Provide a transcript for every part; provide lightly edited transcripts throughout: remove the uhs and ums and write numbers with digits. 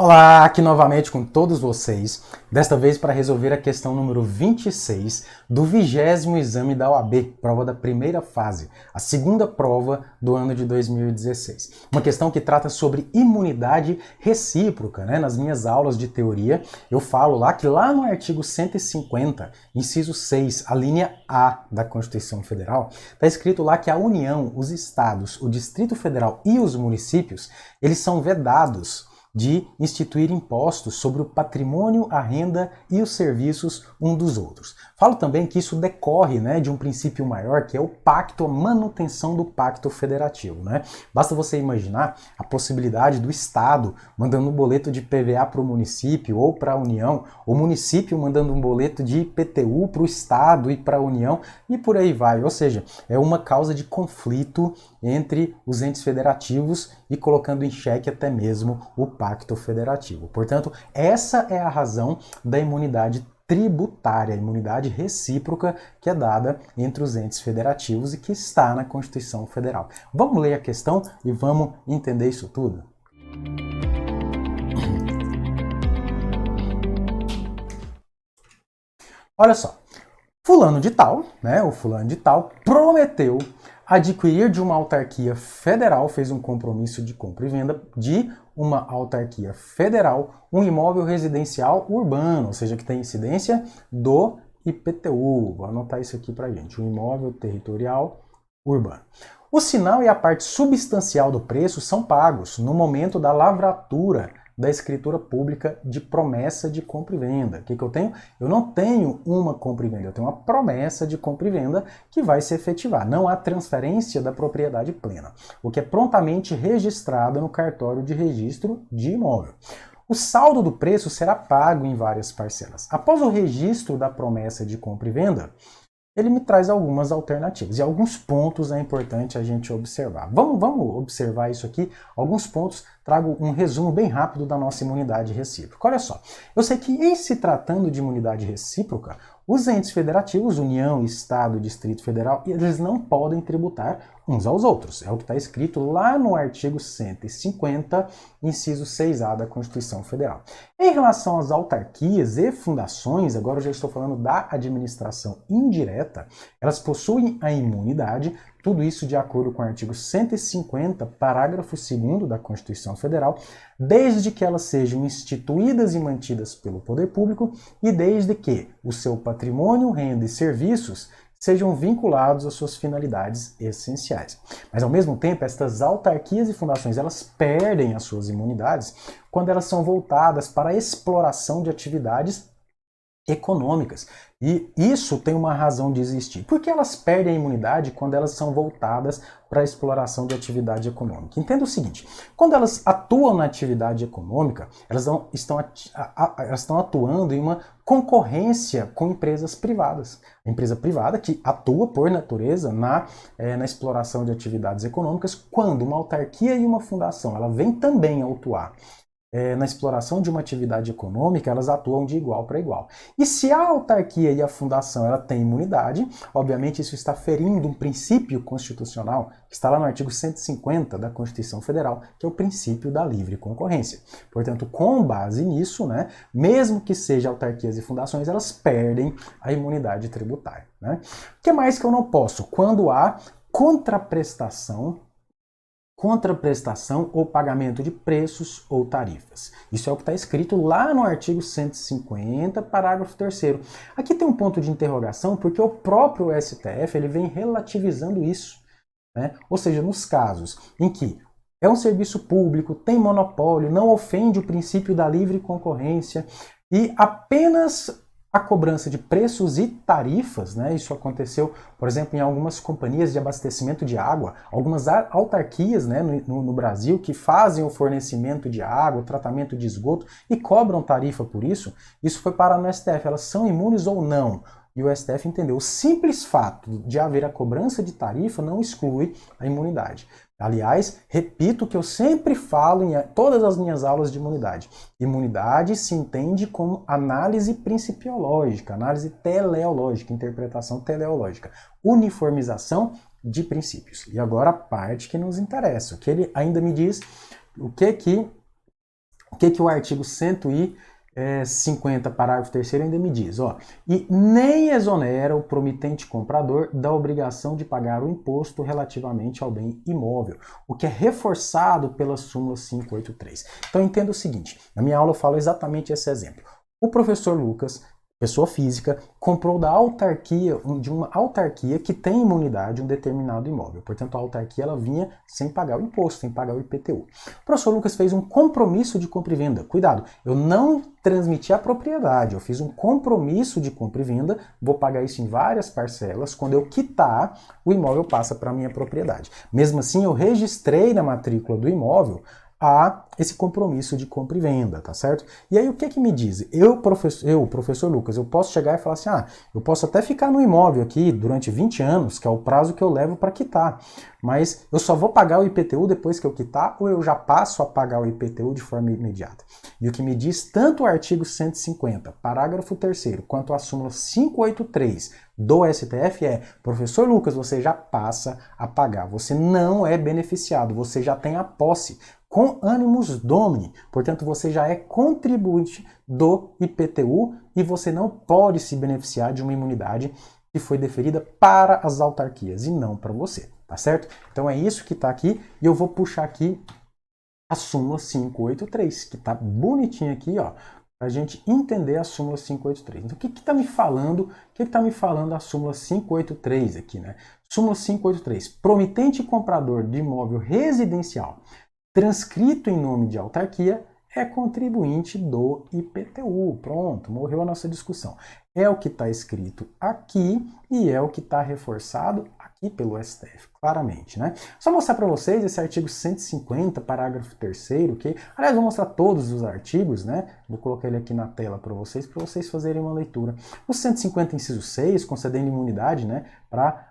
Olá, aqui novamente com todos vocês, desta vez para resolver a questão número 26 do 20º exame da OAB, prova da primeira fase, a segunda prova do ano de 2016. Uma questão que trata sobre imunidade recíproca, né? Nas minhas aulas de teoria, eu falo lá que lá no artigo 150, inciso 6, a linha A da Constituição Federal, está escrito lá que a União, os estados, o Distrito Federal e os municípios, eles são vedados de instituir impostos sobre o patrimônio, a renda e os serviços um dos outros. Falo também que isso decorre, né, de um princípio maior, que é o pacto, a manutenção do pacto federativo. Né? Basta você imaginar a possibilidade do Estado mandando um boleto de PVA para o município ou para a União, o município mandando um boleto de IPTU para o Estado e para a União, e por aí vai. Ou seja, é uma causa de conflito entre os entes federativos e colocando em xeque até mesmo o pacto federativo. Portanto, essa é a razão da imunidade tributária, a imunidade recíproca que é dada entre os entes federativos e que está na Constituição Federal. Vamos ler a questão e vamos entender isso tudo? Olha só, fulano de tal, né, o fulano de tal, prometeu adquirir de uma autarquia federal, fez um compromisso de compra e venda de uma autarquia federal, um imóvel residencial urbano, ou seja, que tem incidência do IPTU. Vou anotar isso aqui pra gente, um imóvel territorial urbano. O sinal e a parte substancial do preço são pagos no momento da lavratura da escritura pública de promessa de compra e venda. O que eu tenho? Eu não tenho uma compra e venda, eu tenho uma promessa de compra e venda que vai se efetivar. Não há transferência da propriedade plena, o que é prontamente registrado no cartório de registro de imóvel. O saldo do preço será pago em várias parcelas. Após o registro da promessa de compra e venda, ele me traz algumas alternativas e alguns pontos é importante a gente observar. Vamos observar isso aqui, alguns pontos, trago um resumo bem rápido da nossa imunidade recíproca. Olha só, eu sei que em se tratando de imunidade recíproca, os entes federativos, União, Estado, Distrito Federal, eles não podem tributar uns aos outros. É o que está escrito lá no artigo 150, inciso 6A da Constituição Federal. Em relação às autarquias e fundações, agora eu já estou falando da administração indireta, elas possuem a imunidade, tudo isso de acordo com o artigo 150, parágrafo 2º da Constituição Federal, desde que elas sejam instituídas e mantidas pelo poder público e desde que o seu patrimônio, renda e serviços sejam vinculados às suas finalidades essenciais. Mas, ao mesmo tempo, estas autarquias e fundações, elas perdem as suas imunidades quando elas são voltadas para a exploração de atividades econômicas. E isso tem uma razão de existir. Por que elas perdem a imunidade quando elas são voltadas para a exploração de atividade econômica? Entenda o seguinte, quando elas atuam na atividade econômica, elas estão atuando em uma concorrência com empresas privadas. A empresa privada que atua, por natureza, na exploração de atividades econômicas, quando uma autarquia e uma fundação ela vem também a atuar na exploração de uma atividade econômica, elas atuam de igual para igual. E se a autarquia e a fundação ela têm imunidade, obviamente isso está ferindo um princípio constitucional que está lá no artigo 150 da Constituição Federal, que é o princípio da livre concorrência. Portanto, com base nisso, né, mesmo que sejam autarquias e fundações, elas perdem a imunidade tributária. Né? O que mais que eu não posso? Quando há contraprestação ou pagamento de preços ou tarifas. Isso é o que está escrito lá no artigo 150, parágrafo 3º. Aqui tem um ponto de interrogação porque o próprio STF ele vem relativizando isso. Né? Ou seja, nos casos em que é um serviço público, tem monopólio, não ofende o princípio da livre concorrência e apenas a cobrança de preços e tarifas, né? Isso aconteceu, por exemplo, em algumas companhias de abastecimento de água, algumas autarquias, né, no Brasil que fazem o fornecimento de água, o tratamento de esgoto e cobram tarifa por isso. Isso foi parar no STF. Elas são imunes ou não? E o STF entendeu. O simples fato de haver a cobrança de tarifa não exclui a imunidade. Aliás, repito o que eu sempre falo em todas as minhas aulas de imunidade. Imunidade se entende como análise principiológica, análise teleológica, interpretação teleológica, uniformização de princípios. E agora a parte que nos interessa, o que ele ainda me diz, o que que o artigo 150, parágrafo 3º ainda me diz? Ó, e nem exonera o promitente comprador da obrigação de pagar o imposto relativamente ao bem imóvel, o que é reforçado pela súmula 583. Então entenda o seguinte, na minha aula eu falo exatamente esse exemplo. O professor Lucas, pessoa física, comprou da autarquia, de uma autarquia que tem imunidade um determinado imóvel. Portanto, a autarquia ela vinha sem pagar o imposto, sem pagar o IPTU. O professor Lucas fez um compromisso de compra e venda. Cuidado, eu não transmiti a propriedade, eu fiz um compromisso de compra e venda, vou pagar isso em várias parcelas. Quando eu quitar, o imóvel passa para a minha propriedade. Mesmo assim, eu registrei na matrícula do imóvel esse compromisso de compra e venda, tá certo? E aí o que me diz? Professor Lucas, eu posso chegar e falar assim, eu posso até ficar no imóvel aqui durante 20 anos, que é o prazo que eu levo para quitar, mas eu só vou pagar o IPTU depois que eu quitar ou eu já passo a pagar o IPTU de forma imediata? E o que me diz tanto o artigo 150, parágrafo 3º, quanto a súmula 583 do STF é, professor Lucas, você já passa a pagar, você não é beneficiado, você já tem a posse, com animus domini, portanto você já é contribuinte do IPTU e você não pode se beneficiar de uma imunidade que foi deferida para as autarquias e não para você, tá certo? Então é isso que está aqui e eu vou puxar aqui a súmula 583, que está bonitinha aqui, ó, para a gente entender a súmula 583. Então o que está me falando? O que está me falando a súmula 583 aqui, né? Súmula 583, promitente e comprador de imóvel residencial transcrito em nome de autarquia é contribuinte do IPTU. Pronto, morreu a nossa discussão. É o que está escrito aqui e é o que está reforçado aqui pelo STF, claramente, né? Só mostrar para vocês esse artigo 150, parágrafo 3º, que, aliás, vou mostrar todos os artigos, né? Vou colocar ele aqui na tela para vocês fazerem uma leitura. O 150, inciso 6, concedendo imunidade, né, para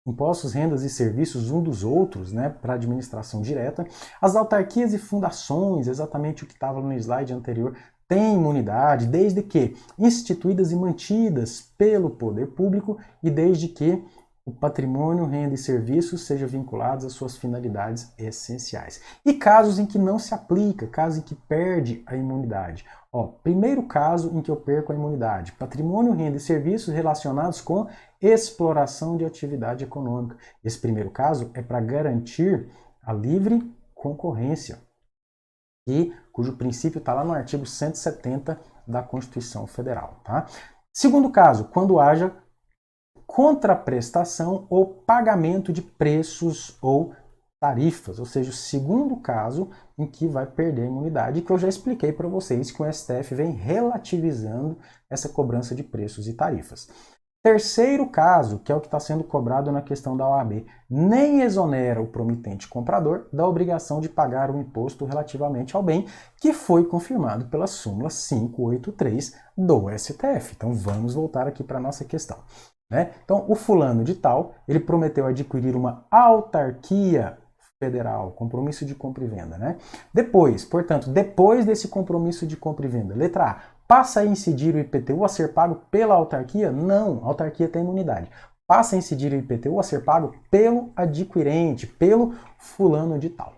impostos, rendas e serviços um dos outros, né, para administração direta. As autarquias e fundações, exatamente o que estava no slide anterior, têm imunidade desde que instituídas e mantidas pelo poder público e desde que o patrimônio, renda e serviços sejam vinculados às suas finalidades essenciais. E casos em que não se aplica, casos em que perde a imunidade. Ó, primeiro caso em que eu perco a imunidade, patrimônio, renda e serviços relacionados com exploração de atividade econômica. Esse primeiro caso é para garantir a livre concorrência, cujo princípio está lá no artigo 170 da Constituição Federal. Tá? Segundo caso, quando haja contraprestação ou pagamento de preços ou tarifas, ou seja, o segundo caso em que vai perder a imunidade, que eu já expliquei para vocês que o STF vem relativizando essa cobrança de preços e tarifas. Terceiro caso, que é o que está sendo cobrado na questão da OAB, nem exonera o promitente comprador da obrigação de pagar o imposto relativamente ao bem, que foi confirmado pela súmula 583 do STF. Então vamos voltar aqui para a nossa questão. Né? Então, o fulano de tal, ele prometeu adquirir uma autarquia federal, compromisso de compra e venda. Né? Portanto, depois desse compromisso de compra e venda, letra A, passa a incidir o IPTU a ser pago pela autarquia? Não, a autarquia tem imunidade. Passa a incidir o IPTU a ser pago pelo adquirente, pelo fulano de tal.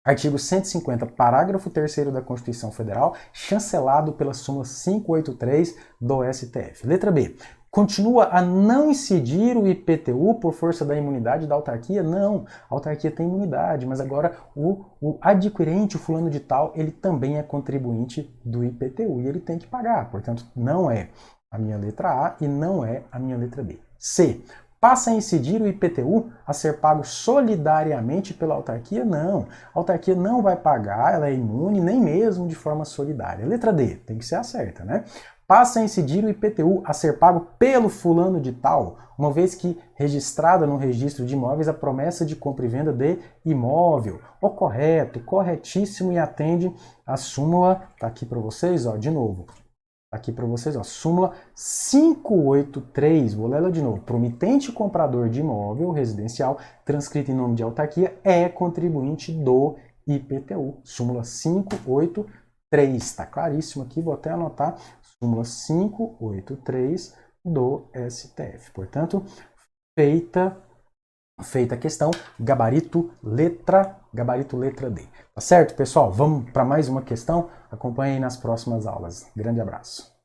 Artigo 150, parágrafo 3º da Constituição Federal, chancelado pela súmula 583 do STF. Letra B. Continua a não incidir o IPTU por força da imunidade da autarquia? Não, a autarquia tem imunidade, mas agora o adquirente, o fulano de tal, ele também é contribuinte do IPTU e ele tem que pagar. Portanto, não é a minha letra A e não é a minha letra B. C. Passa a incidir o IPTU a ser pago solidariamente pela autarquia? Não, a autarquia não vai pagar, ela é imune, nem mesmo de forma solidária. Letra D, tem que ser a certa, né? Passa a incidir o IPTU a ser pago pelo fulano de tal, uma vez que registrada no registro de imóveis a promessa de compra e venda de imóvel. O correto, corretíssimo e atende a súmula, tá aqui para vocês, ó, de novo. Tá aqui para vocês, ó, súmula 583, vou ler ela de novo. Promitente comprador de imóvel residencial transcrito em nome de autarquia é contribuinte do IPTU. Súmula 583, está claríssimo aqui, vou até anotar. Súmula 583 do STF. Portanto, feita Feita a questão, gabarito letra D. Tá certo, pessoal? Vamos para mais uma questão? Acompanhem nas próximas aulas. Grande abraço.